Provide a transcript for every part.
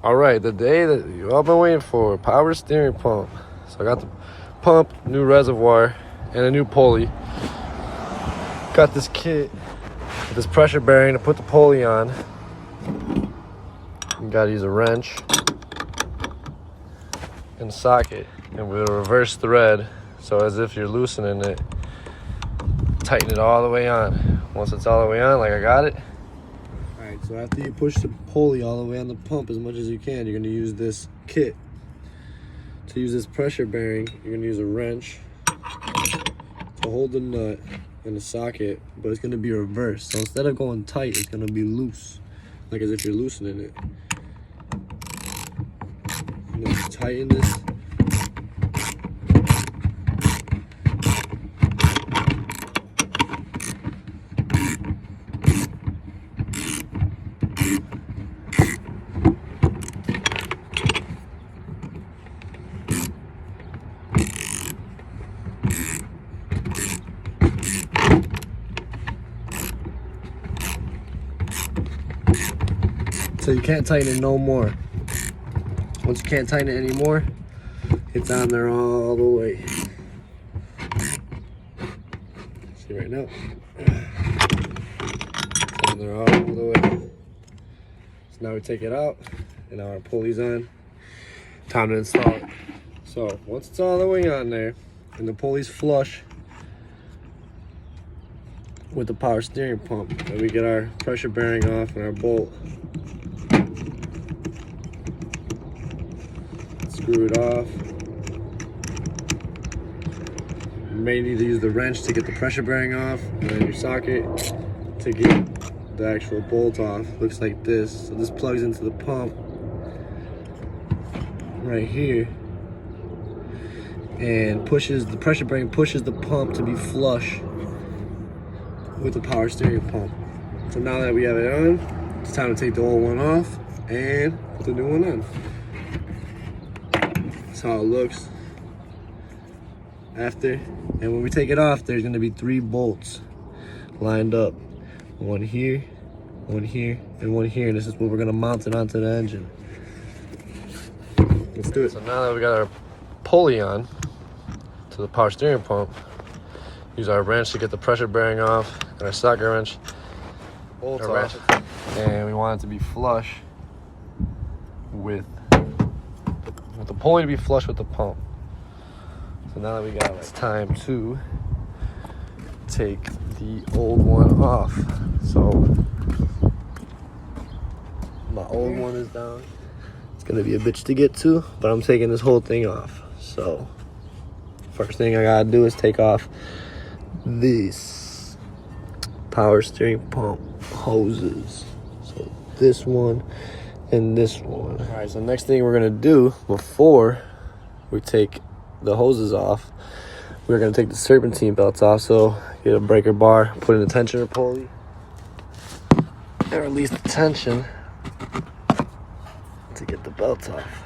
All right, the day that you all been waiting for, power steering pump. So I got the pump, new reservoir, and a new pulley. Got this kit with this pressure bearing to put the pulley on. You gotta use a wrench and socket, and with a reverse thread, so as if you're loosening it, tighten it all the way on. Once it's all the way on, like I got it. Alright, so after you push the pulley all the way on the pump as much as you can, you're going to use this kit. To use this pressure bearing, you're going to use a wrench to hold the nut and the socket, but it's going to be reversed. So instead of going tight, it's going to be loose, like as if you're loosening it. And then you tighten this. So you can't tighten it no more. Once you can't tighten it anymore, it's on there all the way. See right now. It's on there all the way. So now we take it out, and now our pulley's on. Time to install it. So once it's all the way on there, and the pulley's flush with the power steering pump, then we get our pressure bearing off and our bolt. Screw it off. You may need to use the wrench to get the pressure bearing off, and then your socket to get the actual bolt off. Looks like this. So this plugs into the pump right here and pushes the pressure bearing, pushes the pump to be flush with the power steering pump. So now that we have it on, it's time to take the old one off and put the new one on. That's how it looks after. And when we take it off, there's going to be 3 bolts lined up. One here, one here, and one here. And this is what we're going to mount it onto the engine. Let's do it. So now that we got our pulley on to the power steering pump, use our wrench to get the pressure bearing off, and our socket wrench, bolt off, and we want it to be flush with the pulley to be flush with the pump. So now that we got it, it's time to take the old one off. So my old one is down. It's gonna be a bitch to get to, but I'm taking this whole thing off. So first thing I gotta do is take off these power steering pump hoses. So this one and this one. All right, so next thing we're gonna do before we take the hoses off, we're gonna take the serpentine belts off. So get a breaker bar, put in the tensioner pulley, and release the tension to get the belts off.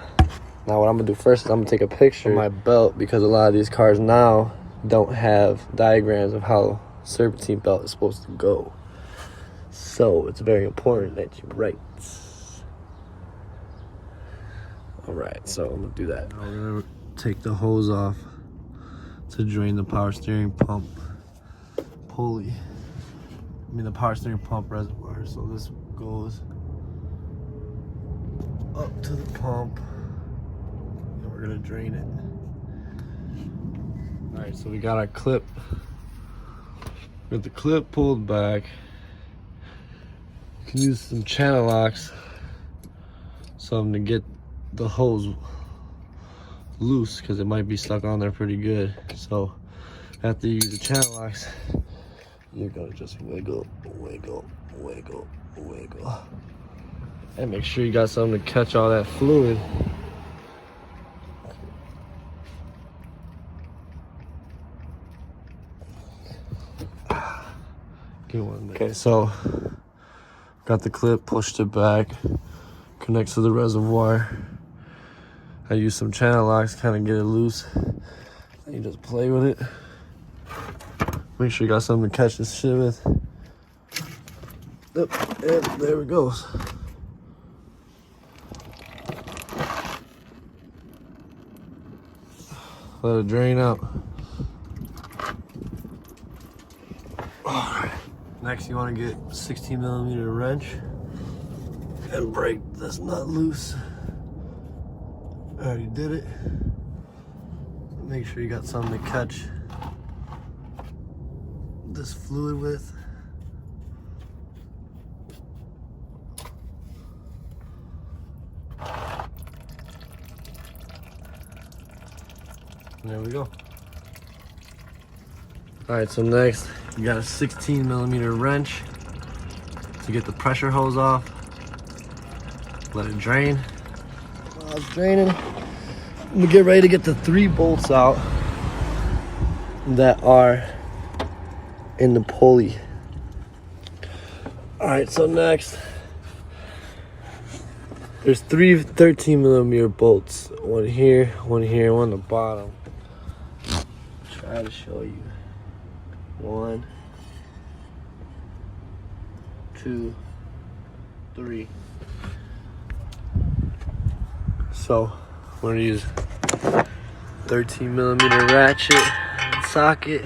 Now what I'm gonna do first is I'm gonna take a picture of my belt, because a lot of these cars now don't have diagrams of how serpentine belt is supposed to go. So it's very important that you write. Alright, so I'm gonna do that. Now we're gonna take the hose off to drain the power steering pump pulley. The power steering pump reservoir. So this goes up to the pump, and we're gonna drain it. Alright, so we got our clip. With the clip pulled back, you can use some channel locks, something to get the hose loose, because it might be stuck on there pretty good. So after you use the channel locks, you're gonna just wiggle, wiggle, wiggle, wiggle, and make sure you got something to catch all that fluid. Okay, so got the clip, pushed it back, connects to the reservoir. I use some channel locks, kind of get it loose. And you just play with it. Make sure you got something to catch this shit with. Yep, and there it goes. Let it drain out. Alright. Next you want to get 16mm wrench and break this nut loose. I already did it. Make sure you got something to catch this fluid with. And there we go. Alright, so next you got a 16mm wrench to get the pressure hose off. Let it drain. While it's draining, I'm gonna get ready to get the 3 bolts out that are in the pulley. Alright, so next there's 3 13mm bolts. One here, one on the bottom. Try to show you. 1, 2, 3. So I'm gonna use 13mm ratchet and socket.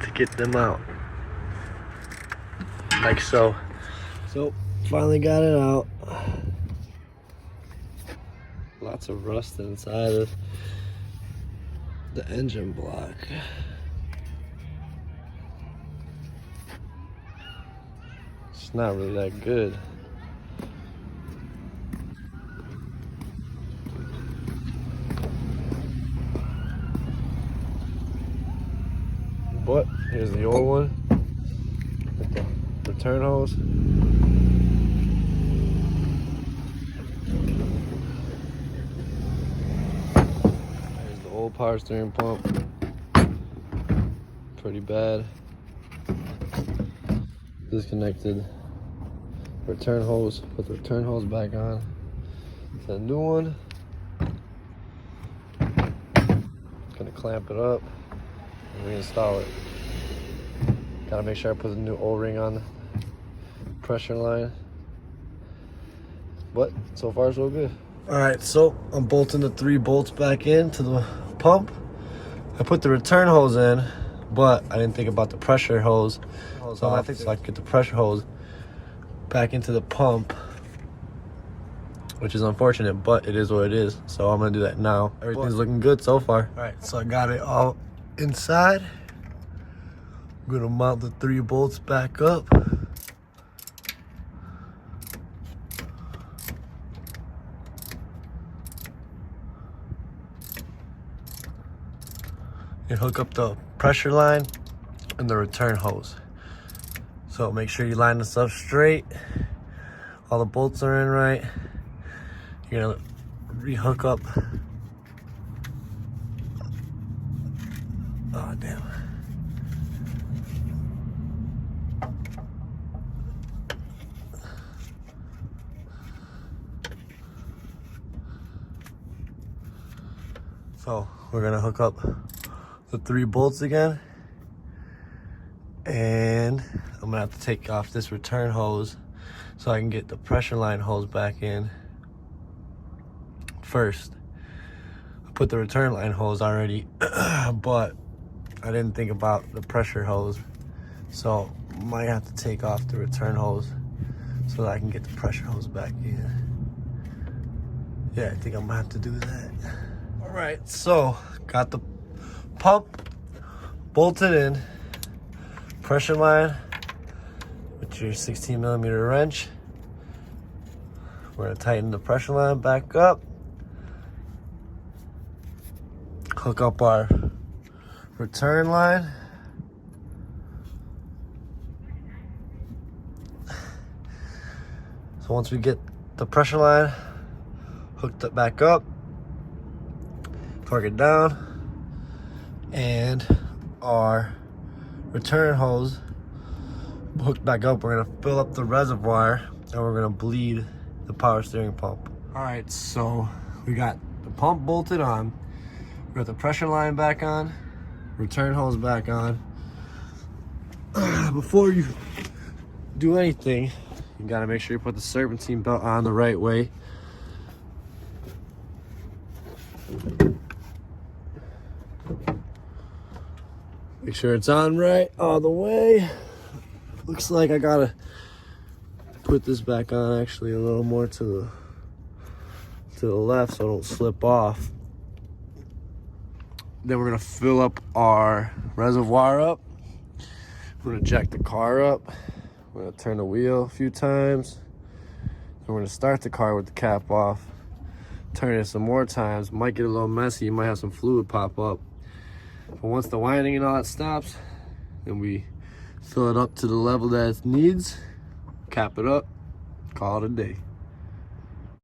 To get them out. Like so. So finally got it out. Lots of rust inside of the engine block. It's not really that good. But here's the old one with the return hose. There's the old power steering pump. Pretty bad. Disconnected return hose. Put the return hose back on. It's a new one. Gonna clamp it up and reinstall it. Gotta make sure I put the new O-ring on the pressure line. But so far so good. Alright, so I'm bolting the 3 bolts back into the pump. I put the return hose in, but I didn't think about the pressure hose. So I can get the pressure hose back into the pump, which is unfortunate, but it is what it is. So I'm gonna do that now. Everything's looking good so far. Alright, so I got it all inside. I'm gonna mount the 3 bolts back up. And hook up the pressure line and the return hose. So make sure you line this up straight. All the bolts are in right. You're gonna re-hook up. Oh, damn. So we're gonna hook up the 3 bolts again. And I'm gonna have to take off this return hose so I can get the pressure line hose back in first. I put the return line hose already, but I didn't think about the pressure hose. So I might have to take off the return hose so that I can get the pressure hose back in. Yeah, I think I'm gonna have to do that. All right, so got the pump bolted in. Pressure line with your 16mm wrench. We're gonna tighten the pressure line back up. Hook up our return line. So once we get the pressure line hooked up back up, torque it down, and our return hose hooked back up, we're gonna fill up the reservoir and we're gonna bleed the power steering pump. All right, so we got the pump bolted on, we got the pressure line back on, return hose back on. Before you do anything, You gotta make sure you put the serpentine belt on the right way. Make sure it's on right all the way. Looks like I gotta put this back on actually a little more to the left so I don't slip off. Then we're gonna fill up our reservoir up. We're gonna jack the car up. We're gonna turn the wheel a few times. Then we're gonna start the car with the cap off. Turn it some more times. Might get a little messy. You might have some fluid pop up. But once the winding and all that stops, then we fill it up to the level that it needs, cap it up, call it a day.